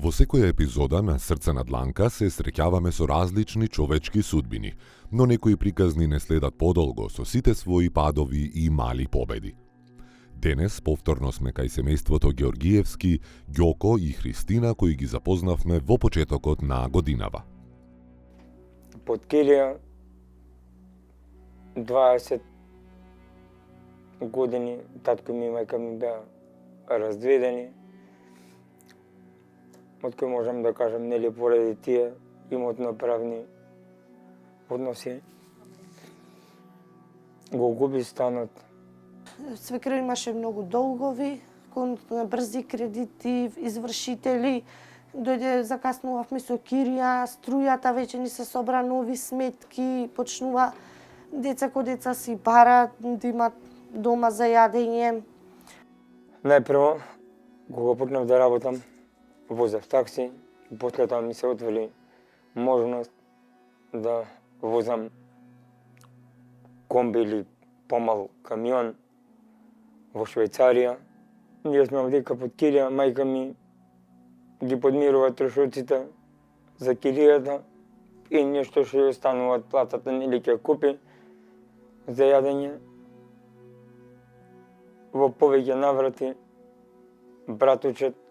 Во секоја епизода на Срце на дланка се среќаваме со различни човечки судбини, но некои приказни не следат подолго со сите своји падови и мали победи. Денес повторно сме кај семејството Георгиевски, Ѓоко и Христина кои ги запознавме во почетокот на годинава. Под Килија 20 години татко ми и мајка ми беа разведени. Од кој можам да кажам, нели поради тие имотно-правни односи го губи станот. Свекрва имаше многу долгови, кон брзи кредити, извршители. Дојде, закаснувавме со кирија, струјата веќе ни се собра нови сметки, почнува деца ко деца си барат, да имат дома за јадење. Најпрво, кога почнав да работам, возев такси, после тоа ми се отвори можност да возам комби или помал камион во Швајцарија. Ние сме овдека под Килија, мајка ми ги подмирува трошоците за килијата и нешто што ја останува од платата, нели ќе купи за јадење. Во повеќе наврати братучет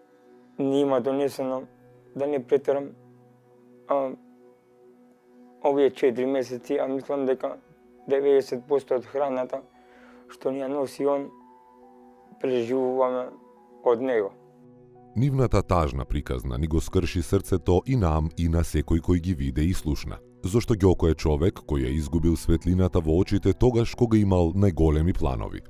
ни има донесено, да не претерам, овие 4 месеци, а мислам дека 90% од храната што ни ја носи он, преживуваме од него. Нивната тажна приказна ни го скрши срцето и нам и на секој кој ги виде и слушна. Зошто Ѓоко е човек кој ја изгубил светлината во очите тогаш кога имал најголеми планови.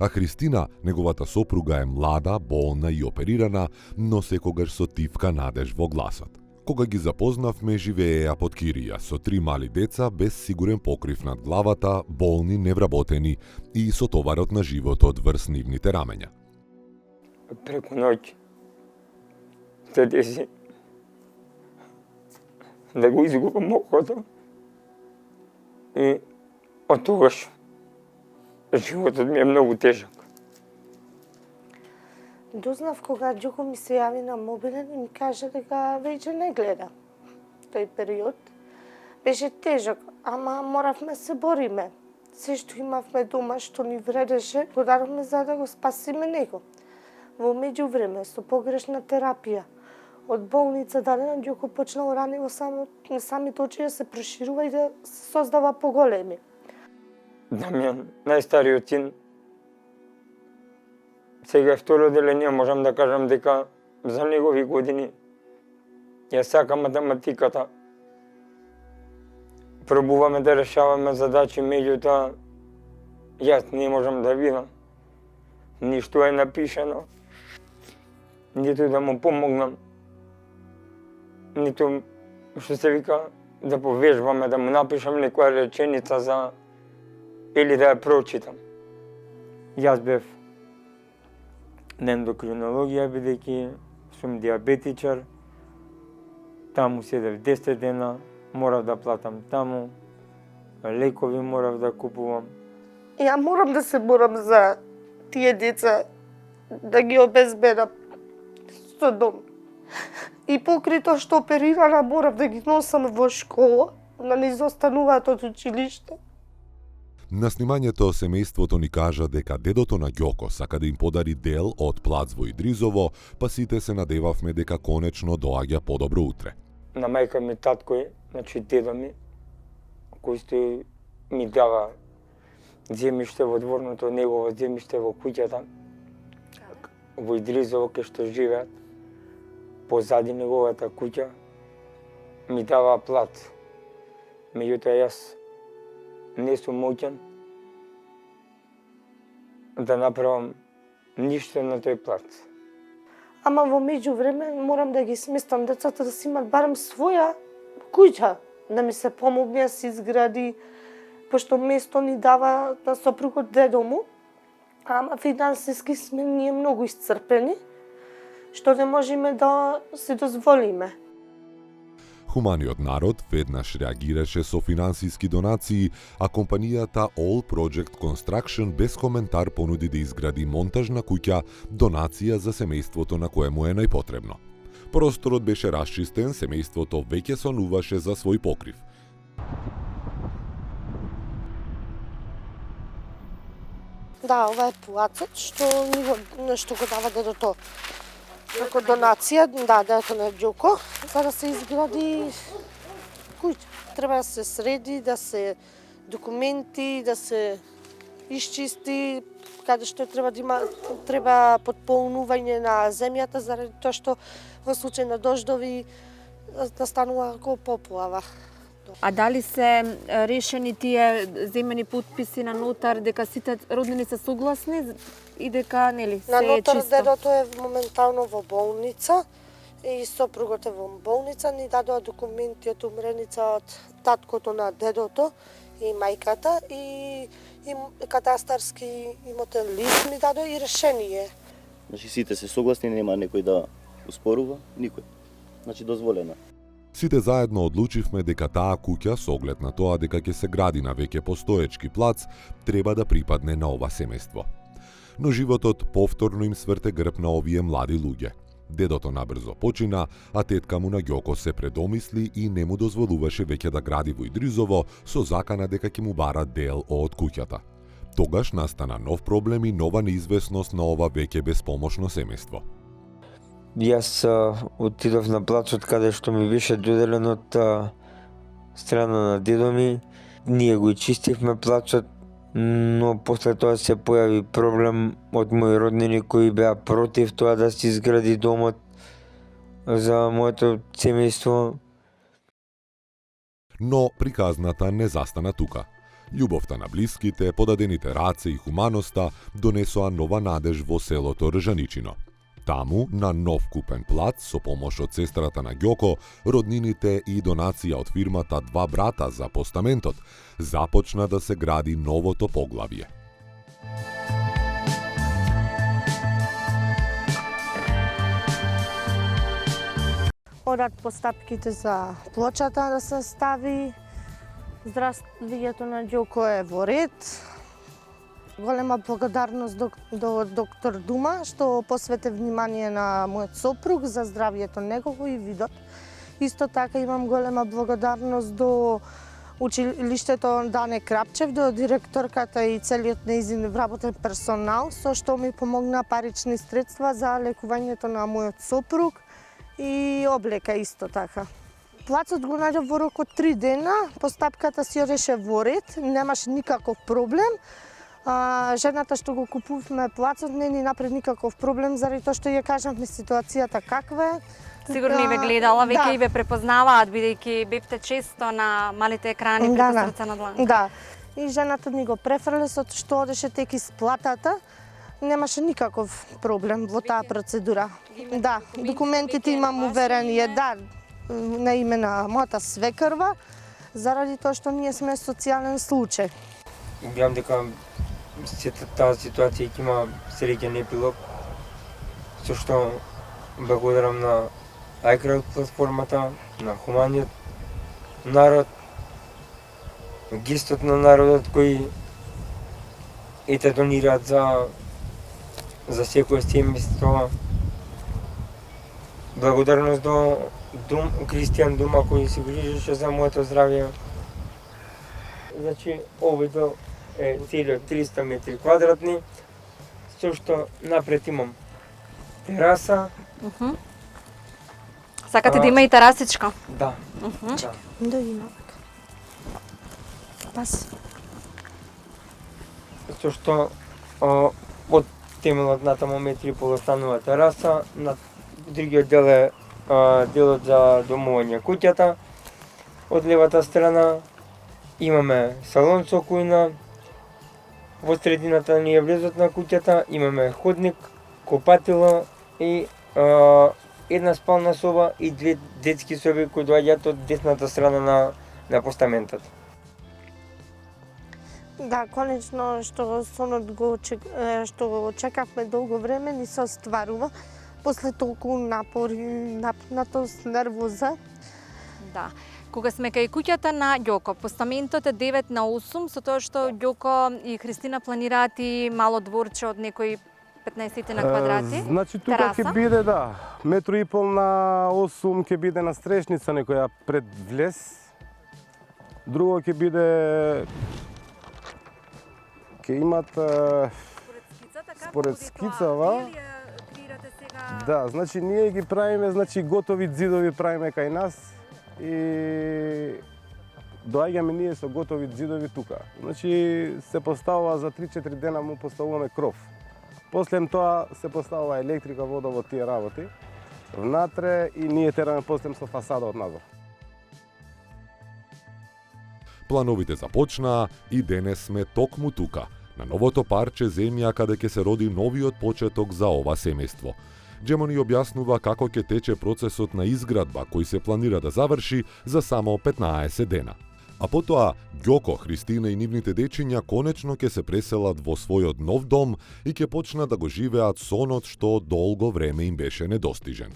А Христина, неговата сопруга, е млада, болна и оперирана, но секогаш со тивка надеж во гласот. Кога ги запознавме, живееја под кирија со 3 мали деца без сигурен покрив над главата, болни, невработени и со товарот на животот врз нивните рамења. Преку ноќ се деси да го изгубам окото и од тогаш животот ми е многу тежак. Дознав кога Ѓоко ми се јави на мобилен и ми каже дека веќе не гледа. Тој период беше тежок, ама моравме се бориме. Се што имавме дома, што ни вредеше, го дадовме за да го спасиме него. Во меѓувреме, со погрешна терапија, од болница дадена, Ѓоко почнал ранево самите очи да се проширува и да се создава поголеми. Дамјан, најстариот син, сега е второ деление, можам да кажам дека за негови години ја сака математиката. Пробуваме да решаваме задачи, меѓутоа јас не можам да видам ништо е напишано, ниту да му помогнам, ниту што се вика да повежбаме, да му напишам некоја реченица за или да ја прочитам. Јас бев на ендокринологија, бидејќи сум диабетичар. Таму седев 10 дена, морав да платам таму, лекови морав да купувам. Ја морам да се борам за тие деца, да ги обезбедам со дом. И покрај тоа што оперирана, морав да ги носам во школа, да не изостануваат од училиште. На снимањето семејството ни кажа дека дедото на Ѓоко сака да им подари дел од плац во Идризово, па сите се надевавме дека конечно доаѓа подобро утре. На мајка ми, татко, значи дедо ми, кој што ми дава земјиште во дворното, негово земјиште во куќата, во Идризово, кај што живеат, позади неговата куќа, ми дава плац. Меѓутоа јас не сум моќен да направам ништо на тој плац. Ама во меѓувреме морам да ги сместам децата да си имат барем своја куќа, да ми се помогне да се изгради, пошто место ни дава на сопругот дедо му, ама финансиски сме ние многу исцрпени, што не можеме да си дозволиме. Хуманиот народ веднаш реагираше со финансиски донации, а компанијата All Project Construction без коментар понуди да изгради монтажна куќа, донација за семејството на коему е најпотребно. Просторот беше расчистен, семејството веќе сонуваше за свој покрив. Да, ова е плацот што го дава дедото како донација, да, дедото на Ѓоко, за да се изгради куќа. Треба да се среди, да се документи, да се исчисти, каде што треба потполнување на земјата заради тоа што во случај на дождови да станува како поплава. А дали се решени тие земени потписи на нотар дека сите роднини се согласни и дека нели се на нотар чисто? Дедото е моментално во болница и сопругот е во болница, ни дадоа документи од умреница од таткото на дедото и мајката и катастарски имотен лист ми дадоа и решение. Значи сите се согласни, нема некој да успорува, никој. Значи дозволено. Сите заедно одлучивме дека таа куќа, со оглед на тоа дека ќе се гради на веќе постоечки плац, треба да припадне на ова семејство. Но животот повторно им сврте грб на овие млади луѓе. Дедото набрзо почина, а тетка му на Ѓоко се предомисли и не му дозволуваше веќе да гради во Идризово со закана дека ќе му бара дел од куќата. Тогаш настана нов проблем и нова неизвестност на ова веќе безпомошно семејство. Јас отидов на плацот каде што ми беше доделен од страна на дедо ми. Ние го чистивме плацот, но после тоа се појави проблем од мои роднини кои беа против тоа да се изгради домот за моето семејство. Но приказната не застана тука. Љубовта на блиските, подадените раце и хуманоста донесоа нова надеж во селото Ржаничино. Таму, на нов купен плац, со помош од сестрата на Ѓоко, роднините и донација од фирмата Два брата за постаментот, започна да се гради новото поглавје. Одат постапките за плочата да се стави. Здравствието на Ѓоко е во ред. Голема благодарност до доктор Дума што посвети внимание на мојот сопруг за здравието негово и видот. Исто така имам голема благодарност до училиштето Дане Крапчев, до директорката и целиот нејзин вработен персонал, со што ми помогна парични средства за лекувањето на мојот сопруг и облека исто така. Плацот го најдов во рок од 3 дена, постапката си одеше во ред, немаше никаков проблем. Жената што го купувме плацот не ни направи никаков проблем, заради тоа што ја кажавме ситуацијата каква е. Сигурно и ве гледала, веќе и ве препознаваат, бидејќи бевте често на малите екрани преку Срца на дланка. Да, и жената ни го префрле, со што одеше теки с платата. Немаше никаков проблем во таа процедура. Да, документите имам уверени, да, на име на мојата свекрва, заради тоа што ние сме социјален случај. Гледам дека таа ситуација ќе има среќен епилог, со што благодарам на iCrowd платформата, на хуманиот народ, гестот на народот кои ете донираат за секој семејство. Благодарност до Кристијан Дума кој се грижеше за моето здравје. Значи, овој е целиот 300 метри квадратни, со што напред имам тераса. Сакате да има и терасичка? Да. Да има. Пас. Со што од темелот натаму метри и пол останува тераса, на другиот дел е делот за домување куќата. Од левата страна имаме салон со кујна, во средината ни е влезот на куќата, имаме ходник, копатило и една спална соба и 2 детски соби кои доаѓаат од десната страна на постаментот. Да, конечно што сонот што го чекавме долго време ни се остварува после толку напори, напнатост, нервоза. Да. Кога сме кај куќата на Ѓоко, постаментот е 9/8, со тоа што Ѓоко и Христина планираат и мало дворче од некои 15 на квадрати. Значи тука тераса. ќе биде, да, 1,5 на 8 ќе биде на стрешница некоја пред влез. Друго ќе биде ќе имат според скицава. Да, значи ние ги правиме, значи готови ѕидови правиме кај нас и доаѓаме ние со готови ѕидови тука. Значи се поставува за 3-4 дена му поставуваме кров. После тоа се поставува електрика, вода во тие работи внатре и ние тераме после со фасада од надвор. Плановите започнаа и денес сме токму тука, на новото парче земја каде ќе се роди новиот почеток за ова семејство. Джемо ни објаснува како ќе тече процесот на изградба кој се планира да заврши за само 15 дена. А потоа Ѓоко, Христина и нивните дечиња конечно ќе се преселат во својот нов дом и ќе почнат да го живеат сонот што долго време им беше недостижен.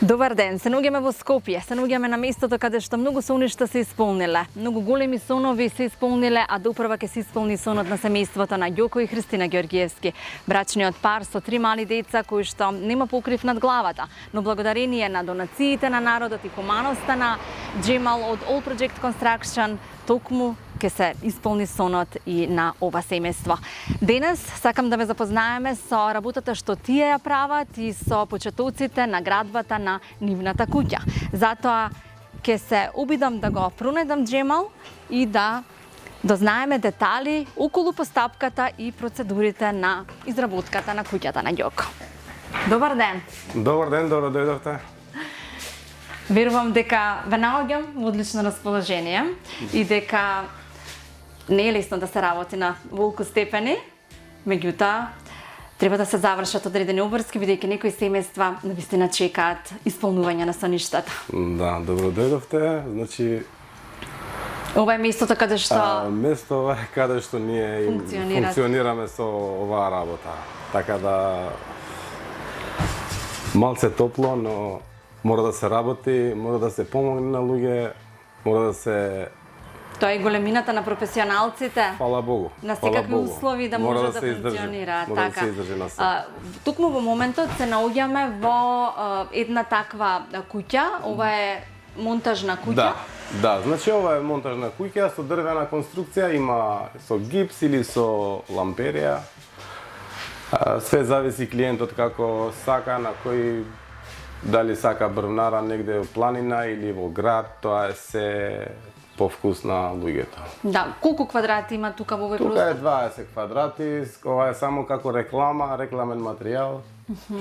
Добар ден, се наоѓаме во Скопје, се наоѓаме на местото каде што многу соништа се исполниле. Многу големи сонови се исполниле, а допрва ќе се исполни сонот на семејството на Ѓоко и Христина Ѓоргиевски. Брачниот пар со 3 мали деца кои што нема покрив над главата, но благодарение на донациите на народот и хуманоста на Джемал од All Project Construction, токму ќе се исполни сонот и на ова семејство. Денес сакам да ве запознаеме со работата што тие ја прават и со почетоците на градбата на нивната куќа. Затоа ќе се обидам да го пронедам Джемал и да дознаеме детали околу постапката и процедурите на изработката на куќата на Ѓоко. Добар ден! Добар ден, добро дојдовте. Верувам дека ве наоѓам во одлично расположение и дека не е лесно да се работи на волку степени, меѓутоа треба да се завршат одредени обврски, бидејќи некои семејства навистина чекаат исполнување на соништата. Да, добро дојдовте. Значи Ова е местото каде што место ова е каде што ние функционираме со оваа работа. Така да малце топло, но мора да се работи, мора да се помогне на луѓе, мора да се тоа е големината на професионалците. Фала Богу. На секакви услови да може да функционира. Мора да се издржи на се. Тукму во моментот се наоѓаме во една таква куќа. Ова е монтажна куќа. Да, значи ова е монтажна куќа со дрвена конструкција, има со гипс или со ламперија. Све зависи клиентот како сака, на кој дали сака брвнара негде во планина или во град, тоа е се по вкус на луѓето. Да, колку квадрати има тука во овој простор? Тука е 20 квадрати, ова е само како реклама, рекламен материјал,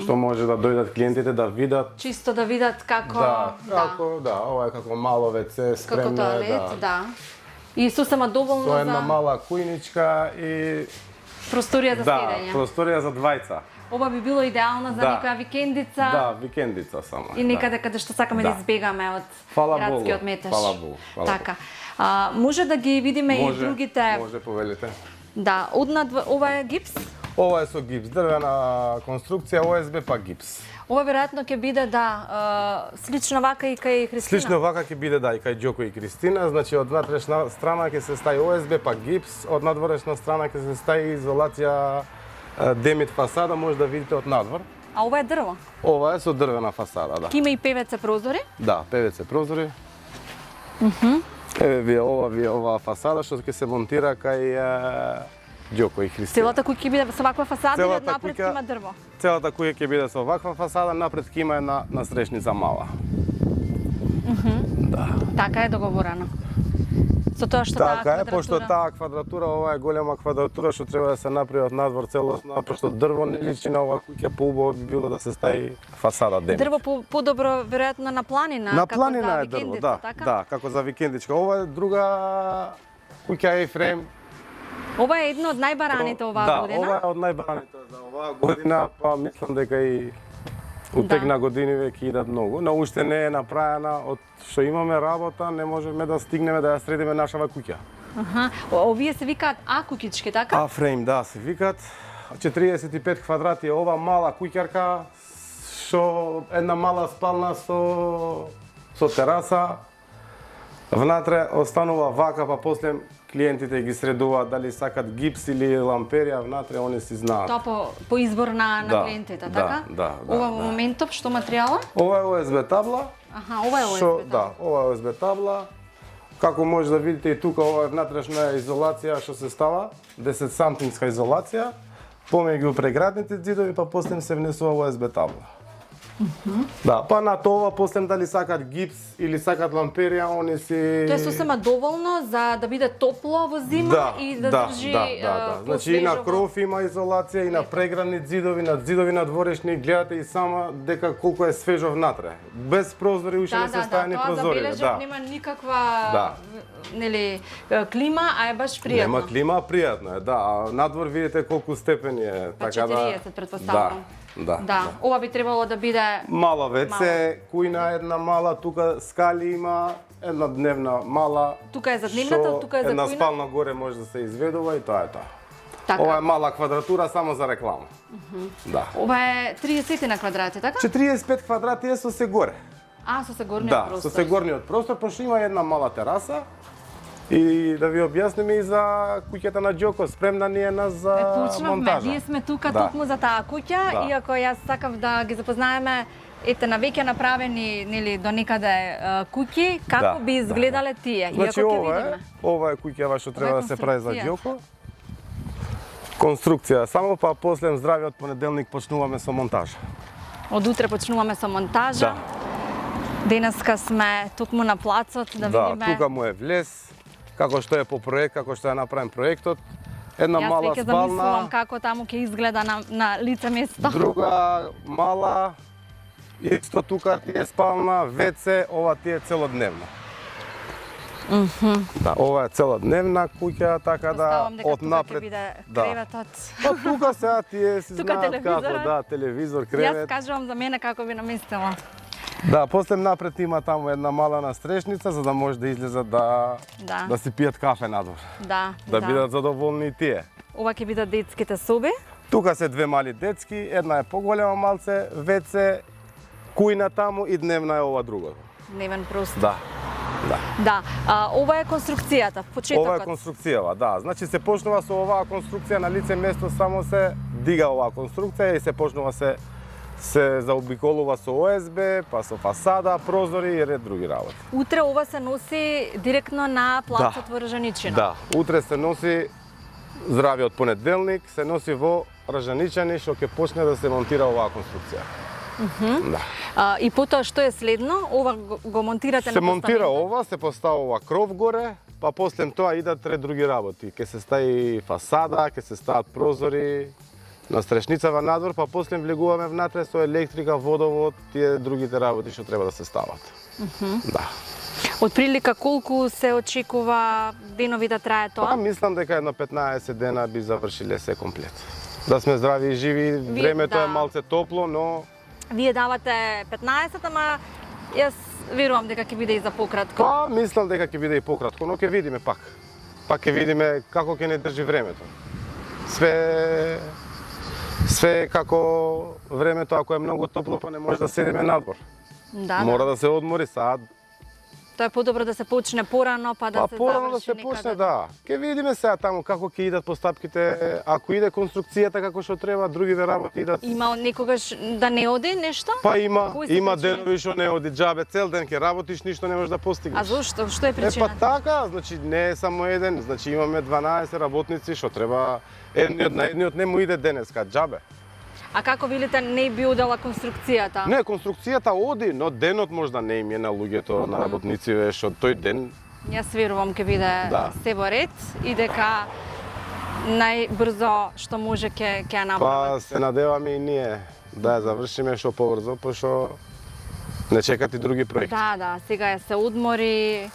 што може да дојдат клиентите да видат. Чисто да видат како ова е како мало WC, спремно како тоалет, да. И сосема доволно за една мала кујничка и просторија за седење. Да, просторија за двајца. Ова би било идеално за некоја викендица. Да, викендица само. И некаде каде што сакаме да избегаме од градскиот метеж. Фала Богу. Така. Може да ги видиме и другите. Може, повелите. Да, ова е гипс? Ова е со гипс, дрвена конструкција, ОСБ па гипс. Ова веројатно ќе биде слично вака и кај Христина. Слично вака ќе биде и кај Ѓоко и Христина, значи од внатрешна страна ќе се стави ОСБ па гипс, од надворешна страна ќе се стави изолација демит фасада, може да видите од надвор. А ова е дрво? Ова е со дрвена фасада, да. Ки има и ПВЦ прозори? Да, ПВЦ прозори. Еве ви оваа фасада што ќе се монтира кај Ѓоко и Христина. Целата куќа ќе биде со ваква фасада или напред ќе има дрво? Целата куќа ќе биде со ваква фасада, напред ќе има една настрešница мала. Да. Така е договорено. Со тоа што така е, пошто таа квадратура, ова е голема квадратура што треба да се направи од надвор целосно, пошто дрво не личи на оваа куќа, поубаво би било да се стави фасада демит. Дрво подобро веројатно на планина, на планина е дрво, да, така? Да, како за викендичка. Ова е друга куќа Ефрем. Ова е едно од најбараните оваа година. Да, ова е од најбараните за оваа година, па мислам дека и утек на години веќе идат многу. Но уште не е направена, од што имаме работа, не можеме да стигнеме да ја средиме нашава куќа. Овие се викаат А-куќички, така? А-фрейм, да, се викаат. 45 квадрати е ова мала куќарка, што една мала спална со тераса. Внатре останува вака, па после клиентите ги средуваат дали сакат гипс или ламперија внатре, они си знаат. Тоа по избор на Да, клиентите, да, така? да, Ова во да. моментов што материјала? Ова е USB табла. Аха, ова е Што, USB. да, ова е USB табла. Како може да видите и тука, ова е внатрешна изолација што се става, 10 сантинска изолација, помеѓу преградните ѕидови, па после се внесува USB табла. Да, па на тоа после дали сакат гипс или сакат ламперија, они си Тоа е сосема доволно за да биде топло во зима и да држи Значи и на кров има изолација, и на преградни ѕидови, на ѕидови на дворешни, гледате и сама дека колку е свежо внатре. Без прозори уште не се ставени прозорите. Да, забележав, нема никаква нели клима, а е баш пријатно. Нема клима, пријатно е, да. А надвор видите колку степени е, Па така да. 40 претпоставувам. Да. Ова би требало да биде Мала WC, кујна една мала, тука скали има, една дневна мала. Тука е за дневната, тука е за една кујна. спална горе може да се изведува и тоа е тоа. Така. Ова е мала квадратура само за реклама. Да. Ова е 30 на квадрати, така? 45 квадрати е со се горе. А, со се горниот Да, простор. со се горниот простор, пошто има една мала тераса. И да ви објасниме и за куќата на Ѓоко, спремна ни е нас за Почнавме, монтажа. ние сме тука Да. токму за таа куќа, Да. иако јас сакав да ги запознаеме ете на веќе направени нели до некаде куќи, како Да, би изгледале тие, Значи иако ќе ова е, видиме. ова е куќава што треба да се прави за конструкција. Ѓоко. Конструкција само, па после здравиот понеделник почнуваме со монтажа. Од утре почнуваме со монтажа. Да. Денеска сме токму на плацот да Да, видиме. тука му е влез, како што е по проект, како што е направен проектот. Една Јас мала веќе замислувам спална, како таму ќе изгледа на лице место. друга мала, исто тука ти е спална, WC, ова ти е целодневна. Да, ова е целодневна куќа, така да Оставам дека од тука ќе напред. биде Да. креветот. Па тука сега тие си Тука знаат како, телевизорот. да, телевизор, Јас кревет. кажувам за мене како би наместила. Да, после напред има таму една мала настрешница за да може да излезат да си пијат кафе надвор. Да бидат задоволни и тие. Ова ќе бидат детските соби. Тука се две мали детски, една е поголема малце, WC, кујна таму и дневна е ова друго. Дневен простор. Да. Да. Ова е конструкцијата, почетокот. Ова е конструкцијава, да. Значи се почнува со оваа конструкција на лице место, само се дига оваа конструкција и се почнува се заобиколува со ОСБ, па со фасада, прозори и ред други работи. Утре ова се носи директно на плацот во Ржаничино. Да, утре се носи здравиот понеделник, се носи во Ржаничани што ќе почне да се монтира оваа конструкција. Да. И потоа што е следно? Ова го монтирате Се на монтира постаментот? ова, се поставува кров горе, па после тоа идат ред други работи. Ке се стави фасада, ке се стават прозори, настрешницава надвор, па после влегуваме внатре со електрика, водовод, тие другите работи што треба да се стават. Да. Од прилика колку се очекува денови да трае Па тоа? мислам дека едно 15 дена би завршиле се комплет. Да сме здрави и живи, времето да. е малце топло, но Вие давате 15, ама јас верувам дека ќе биде и за пократко. па мислам дека ќе биде и пократко, но ќе видиме пак. Пак ќе видиме како ќе не држи времето. Све како времето, ако е многу топло, па не може да седиме надвор. Да, Мора да се одмори сад. Тоа е подобро да се почне порано, па да Па се порано да заврши се некаде. почне, да. Ќе видиме сега таму како ќе идат постапките, ако иде конструкцијата како што треба, другите работи идат. Има некогаш да не оди нешто? Па има Кои се има причини? денови што не оди џабе, цел ден ќе работиш, ништо не можеш да постигнеш. А зошто? Што е Па причината? така, значи не е само еден, значи имаме 12 работници што треба едниот не му иде денеска џабе. А како велите не би удела конструкцијата? Не, конструкцијата оди, но денот можда не им е на луѓето, на работниците, што тој ден. Јас верувам ќе биде Да. се во ред и дека најбрзо што може ќе ја направат. Па се надеваме и ние да ја завршиме што побрзо, пошто не чекат и други проекти. Да, сега е се одмори,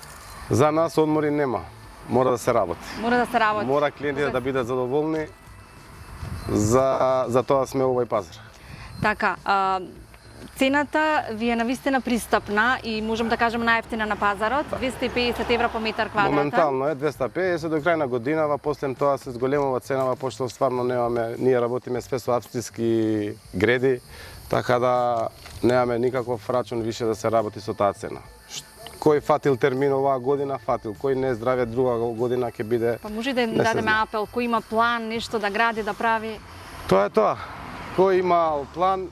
За нас одмори нема. Мора да се работи. мора да се работи. Мора клиентите да бидат задоволни. За тоа сме овој пазар. Така, цената ви е навистина пристапна и можам да кажем најефтина на пазарот, 250 евра по метар квадратен. Моментално е 250 до крај на годинава, после тоа се зголемува ценава, пошто стварно немаме, ние работиме све со австрийски греди, така да немаме никаков рачун више да се работи со таа цена. кој фатил термин оваа година, фатил. Кој не здраве друга година ќе биде. Па може да им не се дадеме знае. апел, кој има план, нешто да гради, да прави. Тоа е тоа. Кој има план,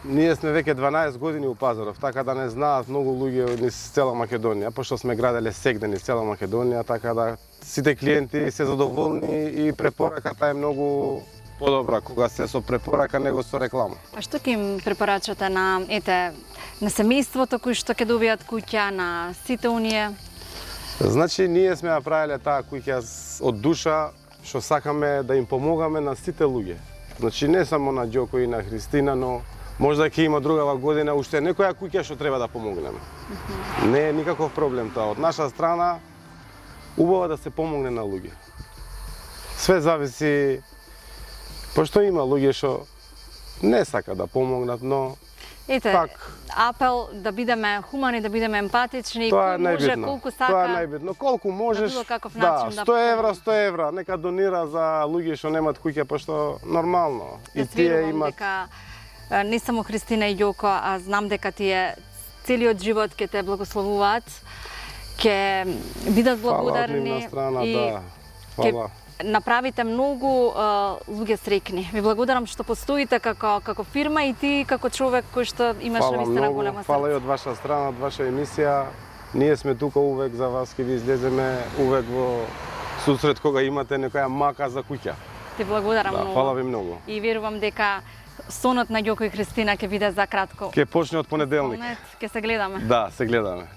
ние сме веќе 12 години у Пазаров, така да не знаат многу луѓе низ цела Македонија, пошто сме граделе сегде низ цела Македонија, така да сите клиенти се задоволни и препораката е многу подобра кога се со препорака него со реклама. А што ќе им препорачате на на семејството кои што ќе добијат куќа, на сите оние? Значи ние сме направиле таа куќа од душа, што сакаме да им помогаме на сите луѓе. Значи не само на Ѓоко и на Христина, но можда ќе има другава година уште некоја куќа што треба да помогнеме. Не е никаков проблем тоа. Од наша страна убаво да се помогне на луѓе. Све зависи, пошто има луѓе што не сака да помогнат, но Ете, пак апел да бидеме хумани, да бидеме емпатични, тоа е кој може, најбитно. колку сака. Тоа е најбитно. Колку можеш, било каков да, начин да 100 евра, 100 евра, нека донира за луѓе што немаат куќа, пошто нормално. И Јас тие верувам имат дека не само Христина и Ѓоко, а знам дека тие целиот живот ќе те благословуваат, ќе бидат фала од благодарни нивна страна, и да. ќе Фала. направите многу луѓе среќни. Ви благодарам што постоите како фирма и ти како човек кој што имаш Фала навистина многу, голема фала и срце. од ваша страна, од ваша емисија. Ние сме тука увек за вас, ќе ви излеземе увек во сусрет кога имате некоја мака за куќа. Ти благодарам Да, многу. фала ви многу. И верувам дека сонот на Ѓоко и Христина ќе биде за кратко. Ќе почне од понеделник. Ќе се гледаме. Да, се гледаме.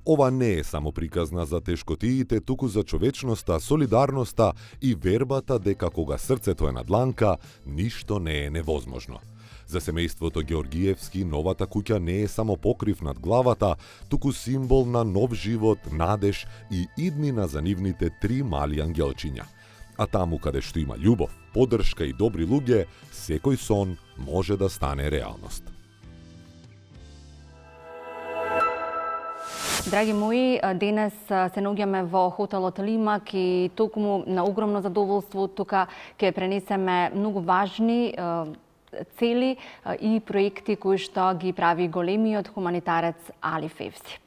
Ова не е само приказна за тешкотиите, туку за човечноста, солидарноста и вербата дека кога срцето е на дланка, ништо не е невозможно. За семејството Георгиевски, новата куќа не е само покрив над главата, туку символ на нов живот, надеж и иднина за нивните 3 мали ангелчиња. А таму каде што има љубов, поддршка и добри луѓе, секој сон може да стане реалност. Драги мои, денес се наоѓаме во хотелот Лимак и токму на огромно задоволство тука ќе пренесеме многу важни цели и проекти кои што ги прави големиот хуманитарец Али Февзи.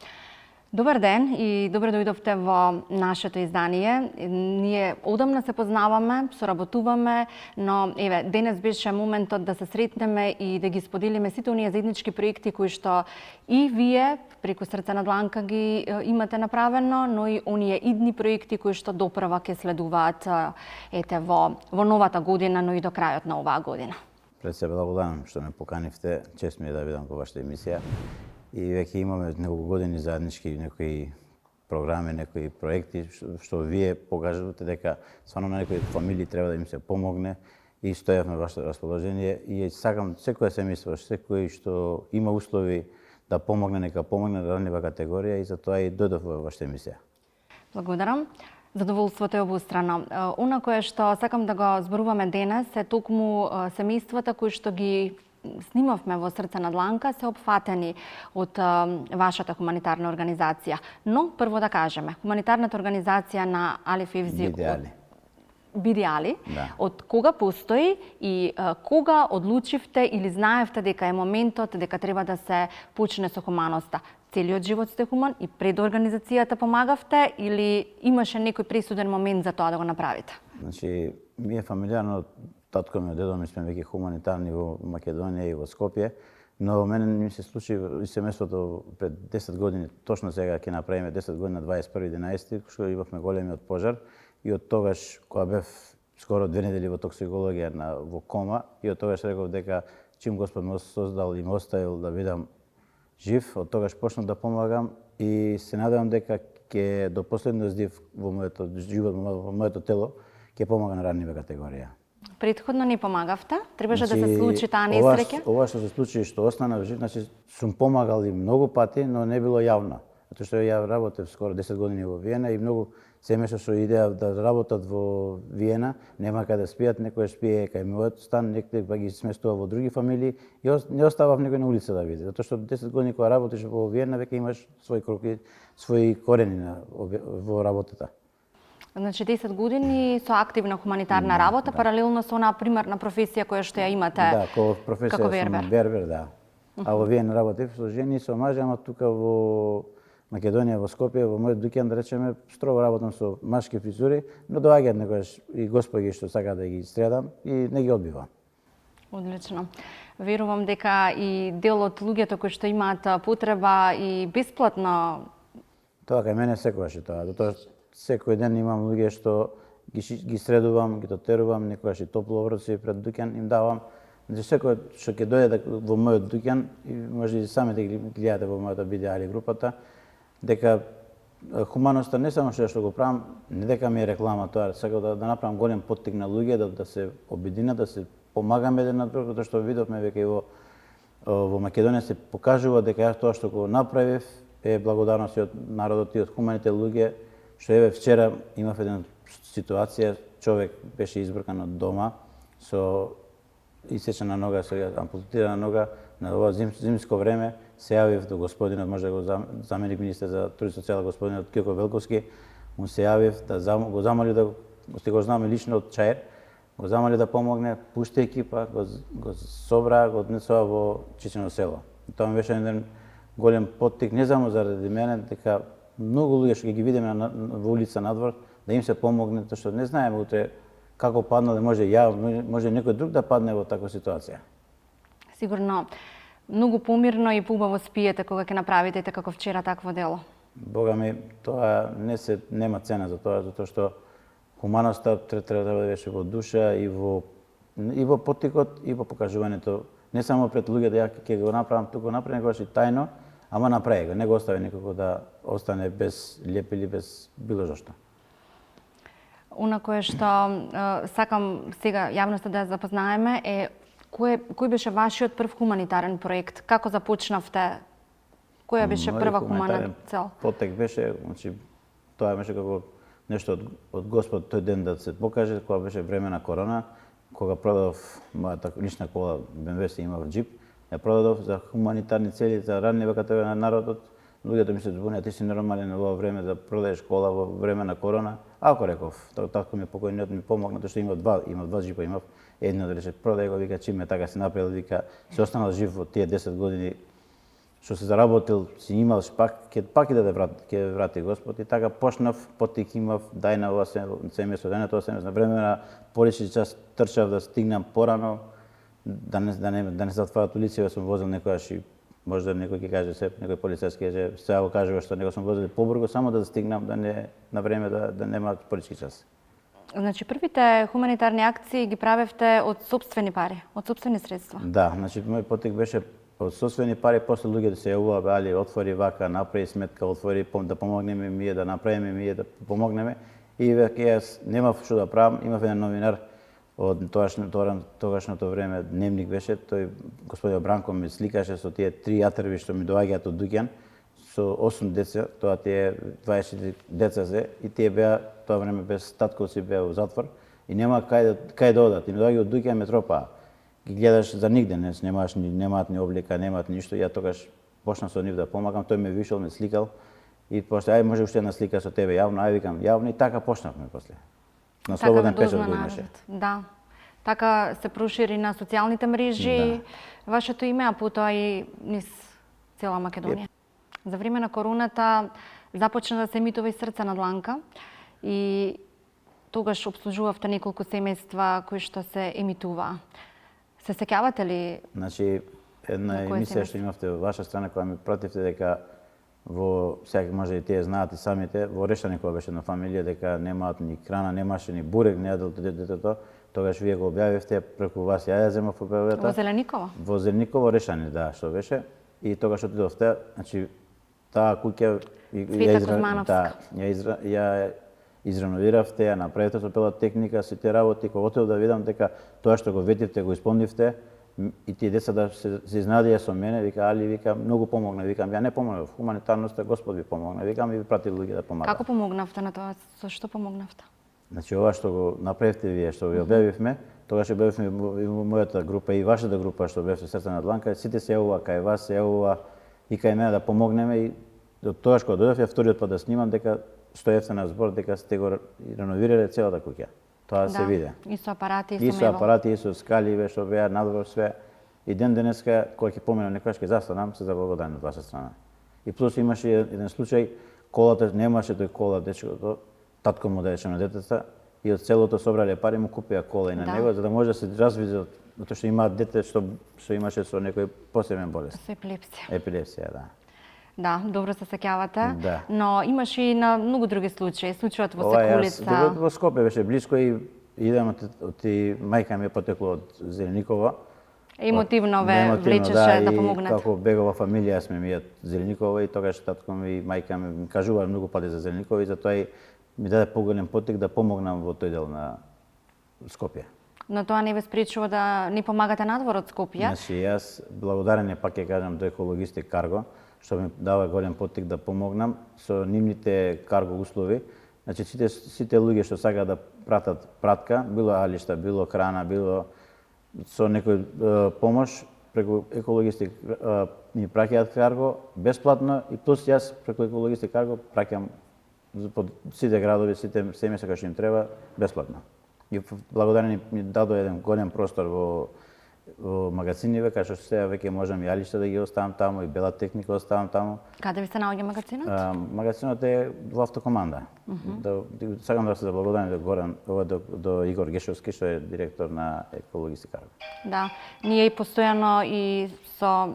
Добар ден и добре дојдовте во нашето издание. Ние одамна се познаваме, соработуваме, но еве денес беше моментот да се сретнеме и да ги споделиме сите оние заеднички проекти кои што и вие преку Срце на дланка ги имате направено, но и оние идни проекти кои што допрва ќе следуваат во новата година, но и до крајот на оваа година. Пред се благодарам што ме поканивте, чест ми е да бидам во вашата емисија. И веќе имаме неколку години заеднички некои програми, некои проекти што вие покажувате дека стварно на некои фамилии треба да им се помогне и стојавме во вашето расположение и сакам секоја семејство, секој што има услови да помогне, нека помогне ранлива категорија и затоа и дојдов во вашата емисија. Благодарам. Задоволството е обострано. Она кое што сакам да го зборуваме денес е токму семејствата кои што ги снимавме во Срце на дланка се опфатени од вашата хуманитарна организација. Но прво да кажеме, хуманитарната организација на Али Февзи Бидиали, Да. од кога постои и кога одлучивте или знаевте дека е моментот дека треба да се почне со хуманоста? Целиот живот сте хуман и пред организацијата помагавте или имаше некој пресуден момент за тоа да го направите? Значи, ние фамилиарно, татко ми и дедо ми сме веќе хуманитарни во Македонија и во Скопје, но мене ми се случи и семејството пред 10 години, точно сега ќе направиме 10 години на 21.11, што имавме големиот пожар и од тогаш, кога бев скоро 2 недели во токсикологија во кома, и од тогаш реков дека чим Господ ме создал и ме оставил да бидам жив, од тогаш почнав да помагам и се надевам дека ќе до последниот див во моето живот, во моето тело, ќе помага на раннива категорија. Предходно не помагавте? Требаше да се случи таа несреќа? Ова што се случи, што остана жив, значи сум помагал и многу пати, но не било јавно. Затоа што ја работев скоро 10 години во Виена и многу семејства што идеа да работат во Виена, нема каде спијат, некој спие кај мојот стан, некој па ги сместува во други фамилии и не оставав некој на улица да види. Затоа што 10 години кога работиш во Виена, веќе имаш свој кроки, своји корени во работата. Значи 10 години со активна хуманитарна работа, паралелно со онаа примерна професија која што ја имате. Да, како професија како сум бербер, да. А во Виен работев со жени и со мажи, ама тука во Македонија, во Скопје, во мојот дуќан, да речеме, строго работам со машки фризури, но доаѓаат некогаш и господи што сака да ги стредам и не ги одбивам. Одлично. Верувам дека и дел од луѓето кои што имаат потреба и бесплатно. Тоа кај мене секогаш е тоа, затоа секој ден имам луѓе што ги средувам, ги дотерувам, некогаш и топло оброци пред дуќан им давам. Значи секој што ќе дојде во мојот дуќан и може и сами да ги гледате во мојата видео или групата, дека хуманоста не само што го правам, не дека ми е реклама тоа, сакам да направам голем поттик на луѓе да се обединат, да се помагаме еден на друг, затоа што видовме веќе во Македонија се покажува дека тоа што го направив е благодарност и од народот и од хуманите луѓе, што еве вчера имав една ситуација, човек беше избркан од дома со исечена нога, со ампутирана нога, на ова зимско време се јавив до господинот, може да го заменик министер за труд и социјала господинот Кјоко Велковски, му се јавив да го замоли да го знаме лично од Чаир, го замоли да помогне, пушти екипа, го собра, го однесува во Чичено село. Тоа ми беше еден голем поттик, не само заради мене, дека многу луѓе што ги видиме во улица надвор, да им се помогне, тоа што не знаеме утре како паднале, може некој друг да падне во таква ситуација. Сигурно многу помирно и поубаво спиете кога ќе направите како вчера такво дело. Бога ми, тоа нема цена за тоа, затоа што хуманоста треба да беше во душа и во поттикот и во покажувањето не само пред луѓе да ја ќе го направам, туку направи некогаш и тајно, ама направи го, не го остави некако да остане без леп или без било зошто. Она кое што сакам сега јавноста да ја запознаеме е кој беше вашиот прв хуманитарен проект? Како започнавте? Која беше прва хуманна цел? Поттик беше, значи тоа беше како нешто од Господ тој ден да се покаже, кога беше време на корона, кога продав мојата лична кола, BMW си имав джип, ја продадов за хуманитарни цели, за ранлива категорија на народот. Луѓето ми се збунеа, ти си нормален во ова време да продаеш кола во време на корона. Ако реков, татко ми покојниот ми помогна, тоа што имав два джипа, имав едно да рече продај го, вика чиме така се направил, вика се останал жив во тие 10 години што се заработил, си имал пак и да ќе врати Господ и така почнав, поттик имав, дај на ова семејство, дај на тоа семејство, на време на полични час трчав да стигнам порано, да не затварат улици, сум возел некојаш и може да некој ќе каже некој полицајски каже, сега го кажува што него сум возел побрзо само да стигнам да не на време да нема полички час. Значи првите хуманитарни акции ги правевте од сопствени пари, од сопствени средства? Да, значи мој поттик беше од сопствени пари, после луѓето се јавува, али отвори вака, направи сметка, отвори да помогнеме ние, да направиме ние, да помогнеме. И веќе јас немав што да правам, имав еден новинар од тогашното време, дневник беше, тој господин Бранко ми сликаше со тие 3 јатрви што ми доаѓаат од дуќан, со 8 деца, тоа тие 24 деца се, и тие беа, тоа време без татковци беа во затвор, и нема кај да одат, и ми доаѓа од дуќан ме тропаа. Ги гледаш за нигде, немаат ни облика, немаат ништо, ја тогаш почнав со нив да помагам, тој ме вишол, ме сликал, и после, ај може уште една слика со тебе јавно, ај викам јавно, и така почнавме после. На слободен печат го имаше. Да. Така се прошири на социјалните мрежи, вашето име, а потоа и низ цела Македонија. За време на короната започна да се емитува и Срце на дланка и тогаш обслужувавте неколку семејства кои што се емитуваа. Се сеќавате ли? Значи, една емисија што имавте во ваша страна која ми пративте дека сега може и тие знаат и самите, во Решани кога беше на фамилија дека немаат ни храна, немаше ни бурек, не јадел детето, тогаш вие го објавивте преку вас, ја земав објавата. Во Зеленикова? Во Зеленикова, Решани, да, што беше. И тогаш отидовте, значи таа куќа ја изреновиравте, ја направите со пела техника, сите работи, кога отидов да видам дека тоа што го ветивте, го исполнивте, и тие деца да се изнадија со мене, вика, али, вика, многу помогна, викам, ја не помогнав, хуманитарноста Господ ви помогна, викам, и ви прати луѓе да помагат. Како помогнавте на тоа? Со што помогнавте? Значи, ова што го направивте вие, што ви објавивме, тогаш објавивме и во мојата група, и вашата група што беше Срце на дланка, сите се јавува кај вас, се јавува и кај мене да помогнеме, и од тогаш кога дојдов ја вториот пат да снимам, дека 100 збор дека сте го реновирале целата куќа. Тоа се виде. И со апарати, И со апарати, и со скали, што беа надвор све. И ден денеска, кога ќе поминам некојаш ќе застанам, се заблагодарен од ваша страна. И плюс имаше еден случај, колата немаше тој кола, дечкото, татко му даеше на детето, и од целото собрале пари му купија кола и на него, за да може да се развие, затоа што имаат дете што имаше со некој посебен болест. Со епилепсија. Епилепсија, да. Да, добро се сеќавате. Да. Но имаше и на многу други случаи. Случајот во Ова Секулица. во Скопје беше блиско и идем од мајка ми е потекло од Зеленикова. Емотивно ве влечеше да помогнете. И како бегова фамилија сме ми од Зеленикова и тогаш татко ми и мајка ми кажува многу пати за Зеленикова и затоа и ми даде поголем поттик да помогнам во тој дел на Скопје. Но тоа не ве спречува да ни помагате надвор од Скопје. Значи, јас благодарен пак ќе кажам до Екологисти Карго, што ми дава голем поттик да помогнам со нивните карго услови. Значи, сите луѓе што сакаат да пратат пратка, било алишта, било храна, било со некој помош, преку Екологисти ми праќаат карго бесплатно и плюс јас преку Екологисти Карго праќам по сите градови, сите семејства кои што им треба бесплатно. И благодарен ми дадо еден голем простор во магазиниве, кај што сега веќе можам и алишта да ги оставам таму и бела техника оставам таму. Каде ви се наоѓа магазинот? Магазинот е во автокоманда. Сакам да се заблагодарам до Игор Гешовски, што е директор на Екологисти Карго. Да, ние и постојано и со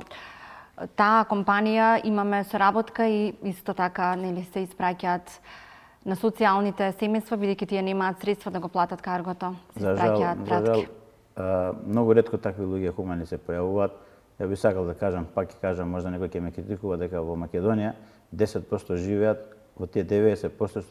таа компанија имаме соработка и исто така нели се испраќаат на социјалните семејства, бидејќи тие немаат средства да го платат каргото. Се испраќаат пратки. Многу ретко такви луѓе хумани се појавуваат. Ја би сакал да кажам, пак ќе кажам, можда некој ќе ме критикува дека во Македонија 10% живеат во тие 90%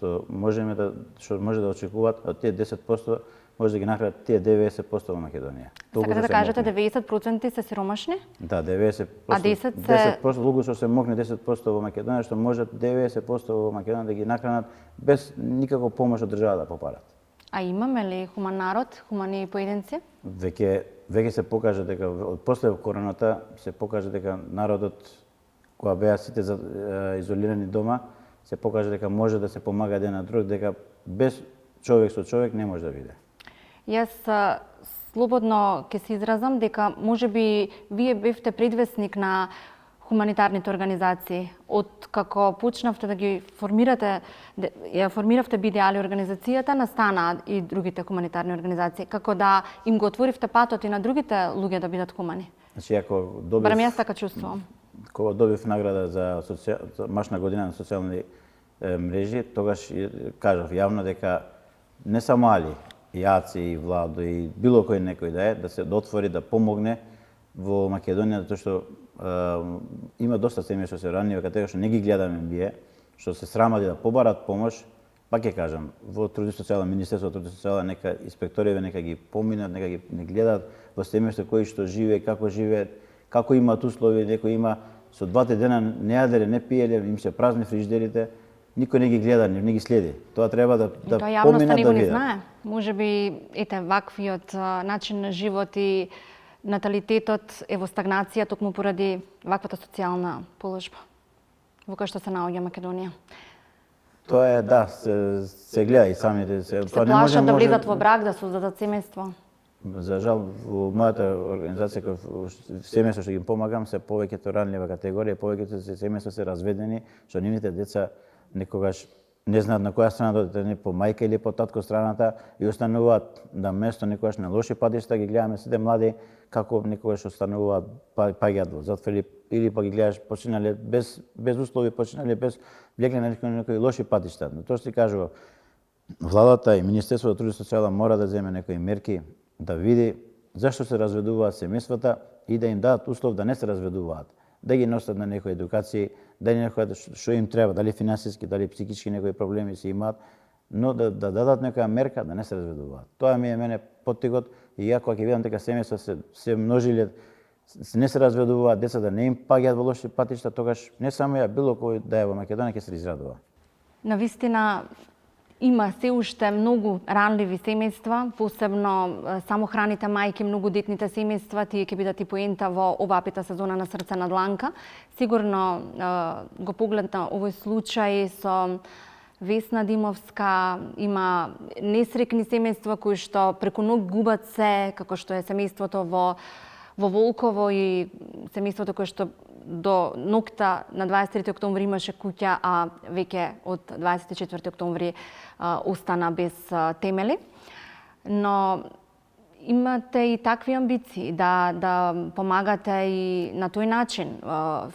што може да очекуваат, од тие 10% може да ги нахранат тие 90% во Македонија. Сакате да кажете 90% се сиромашни? Да, 90%. А 10% луѓе што се мокне 10% во Македонија, што можат 90% во Македонија да ги нахранат без никаква помош од државата да попарат. А имаме ли хуман народ, хумани поединци? Веќе се покажа дека од после короната се покажа дека народот кога беа сите изолирани дома, се покажа дека може да се помага еден на друг, дека без човек со човек не може да биде. Јас слободно ќе се изразам дека можеби вие бевте предвесник на хуманитарните организации. Од како почнавте да ги формирате, ја формиравте Бидеали организацијата, настанаа и другите хуманитарни организации, како да им го отворивте патот и на другите луѓе да бидат хумани. Значи, ако добив... Барем јас така чувствувам. Кога добив награда за машна година на социјални мрежи, тогаш кажав јавно дека не само Али, и Аци, и Владо, и било кој некој да се отвори, да помогне во Македонија, затоа што има доста семејства што се ранливи, каде што не ги гледаме ние, што се срамаат да побарат помош. Пак ќе кажам, во Труд и социјала, Министерство труд и социјала, нека инспекториве нека ги поминат, нека ги не гледаат во семејства кои што живеат, како имаат услови, некои има со 2 дена не јаделе, не пиеле, им се празни фриждерите, никој не ги гледа, не ги следи. Тоа треба да поминат да видат. Знае. Можеби ете ваквиот начин на живот и наталитетот е во стагнација токму поради ваквата социјална положба во која што се наоѓа Македонија. Тоа е, да, се гледа и самите. Се плашат да влезат во брак, да создадат семејство. За жал, во мојата организација, семејство што ги помагам, се повеќето ранлива категорија, повеќето семејства се разведени, што нивните деца некогаш не знаат на која страна додете, не по мајка или по татко страната и остануваат на место некогаш на лоши патишта, ги гледаме сите млади како некогаш остануваат паѓаат во затвор или па ги гледаш починале без услови, починале без влегли на некои лоши патишта. Но тоа што ти кажува, владата и Министерството труд и социјала мора да земе некои мерки да види зашто се разведуваат семејствата и да им дадат услов да не се разведуваат, да ги носат на некои едукации, дали некоја што им треба, дали финансиски, дали психички некои проблеми се имаат, но да дадат некоја мерка да не се разведуваат. Тоа ми е мене поттикот и ја кога ќе видам дека семејства се множиле, не се разведуваат, децата не им паѓаат во лоши патишта, тогаш не само ја, било кој да е во Македонија ќе се израдува. Навистина има се уште многу ранливи семејства, посебно самохраните мајки, многодетните семејства, тие ќе бидат и поента во оваа пета сезона на Срце на дланка. Сигурно го погледна овој случај со Весна Димовска, има несрекни семејства кои што преку ног губат се, како што е семејството во Волково и семејството кое што до ноќта на 23 октомври имаше куќа, а веќе од 24 октомври остана без темели. Но имате и такви амбиции да помагате и на тој начин?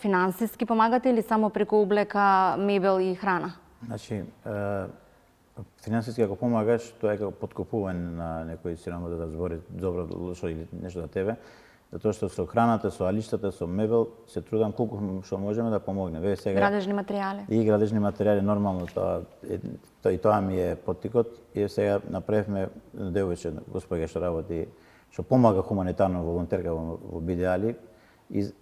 Финансиски помагате или само преку облека, мебел и храна? Значи, финансиски ако помагаш, тоа е како подкупување на некој сиромах да збори добро, лошо или нешто за тебе. Затоа што со храната, со алиштата, со мебел се трудам колку што можеме да помогнеме. Ве сега Градежни материјали. И градежни материјали нормално тоа ми е поттикот. И сега направивме девојче госпоѓа што работи, што помага хуманитарно волонтерка во Бидеали,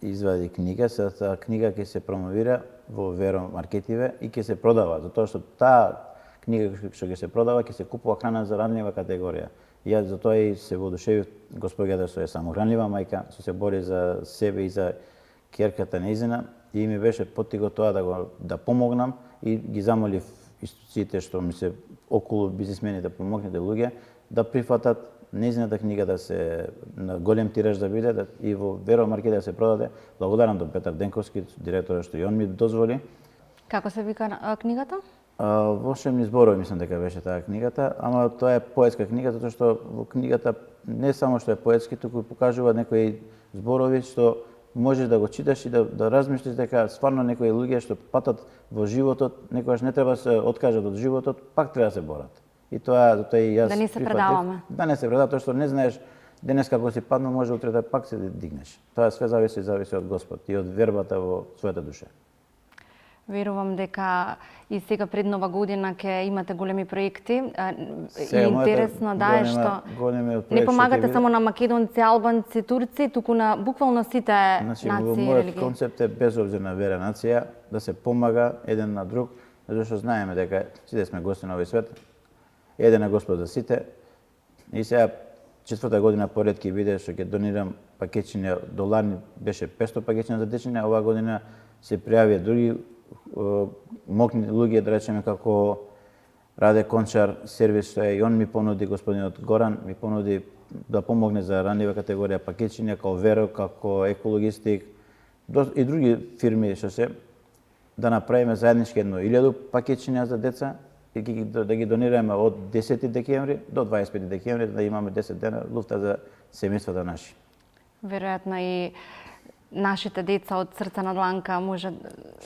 извади книга, се таа книга ќе се промовира во Веро маркетиве и ќе се продава, затоа што таа книга што ќе се продава ќе се купува храна за ранлива категорија. Јас затоа и се воодушевив госпоѓата што е самохранлива мајка, што се бори за себе и за ќерката нејзина и ми беше поттикот тоа да помогнам и ги замолив институциите што ми се околу бизнисмени да помогнете луѓе да прифатат нејзината книга да се на голем тираж да биде и во Веро маркет да се продаде. Благодарам до Петар Денковски, директорот што и он ми дозволи. Како се вика книгата? Волшебни зборови мислам дека беше таа книгата, ама тоа е поетска книга затоа што во книгата не само што е поетски, туку покажува некои зборови што можеш да го читаш и да размислиш дека стварно некои луѓе што патат во животот, некогаш не треба да се откажат од животот, пак треба да се борат. И тоа и јас да не се предаваме. Да не се предаваме, тоа што не знаеш денес како си паднал, може утре да пак се дигнеш. Тоа све зависи од Господ и од вербата во својата душа. Верувам дека и сега пред Нова година ќе имате големи проекти. Интересно е што не помагате само на македонци, албанци, турци, туку на буквално сите нации и религии. Мојот концепт е без обзир на вера нација да се помага еден на друг, зашто знаеме дека сите сме гости на овој свет. Еден е Господ за сите. И сега 4-та година поред ќе биде што ќе донирам пакетчиња доларни, беше 500 пакетчиња за дечиња, оваа година се пријавија други мокни луѓе, да речеме како Раде Кончар, сервис што и он ми понуди, господинот Горан ми понуди да помогне за ранлива категорија пакетчиња, како Веро, како Екологистик и други фирми што се да направиме заеднички 1000 пакетчиња за деца и да ги донираме од 10 декември до 25 декември, да имаме 10 дена луфта за семејствата наши. Веројатно и нашите деца од Срце на дланка може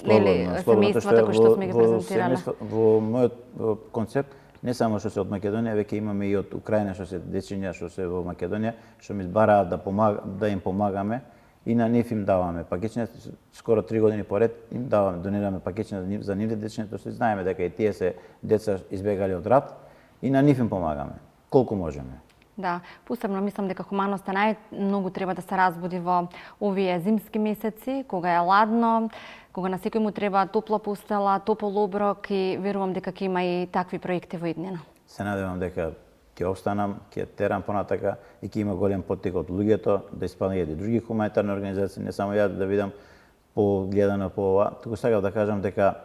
семејствата кои што сме ги презентирале. Во мојот концепт не само што се од Македонија, веќе имаме и од Украина што се дечиња што се во Македонија, што ми бараат да им помагаме и на нив им даваме пакетчиња. Скоро 3 години поред им даваме, донираме пакетчиња за нивните дечиња, тоа што знаеме дека и тие се деца избегали од рат и на нив им помагаме колку можеме. Да, посебно мислам дека хуманоста најмногу треба да се разбуди во овие зимски месеци, кога е ладно, кога на секој му треба топла постела, топол оброк и верувам дека ќе има и такви проекти во иднина. Се надевам дека ќе останам, ќе терам понатака и ќе има голем поттик од луѓето да исполнуваат и други хуманитарни организации, не само ја да видам погледано по ова, туку сакав да кажам дека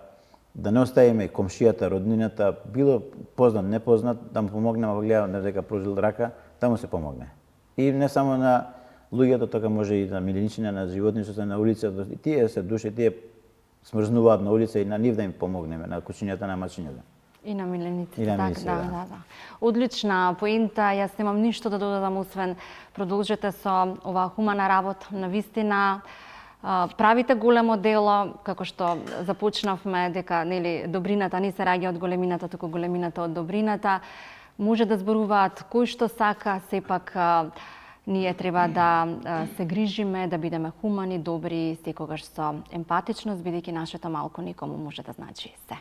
да не оставиме комшијата, роднината, било познат, непознат, да му помогнеме, ако гледаме дека пружил рака, да му се помогне. И не само на луѓето, така може и на милиничина, на животни што се на улицата, и тие се души, тие смрзнуваат на улица и на нив да им помогнеме, на кучињата, на мачињата. И на милениците, да. Одлична поента, јас немам ништо да додадам, освен продолжете со оваа хумана работа, на вистина, правите големо дело, како што започнавме, дека добрината не се раѓа од големината, туку големината од добрината. Може да зборуваат кој што сака, сепак ние треба да се грижиме, да бидеме хумани, добри, секогаш со емпатичност, бидејќи нашето малку никому може да значи се.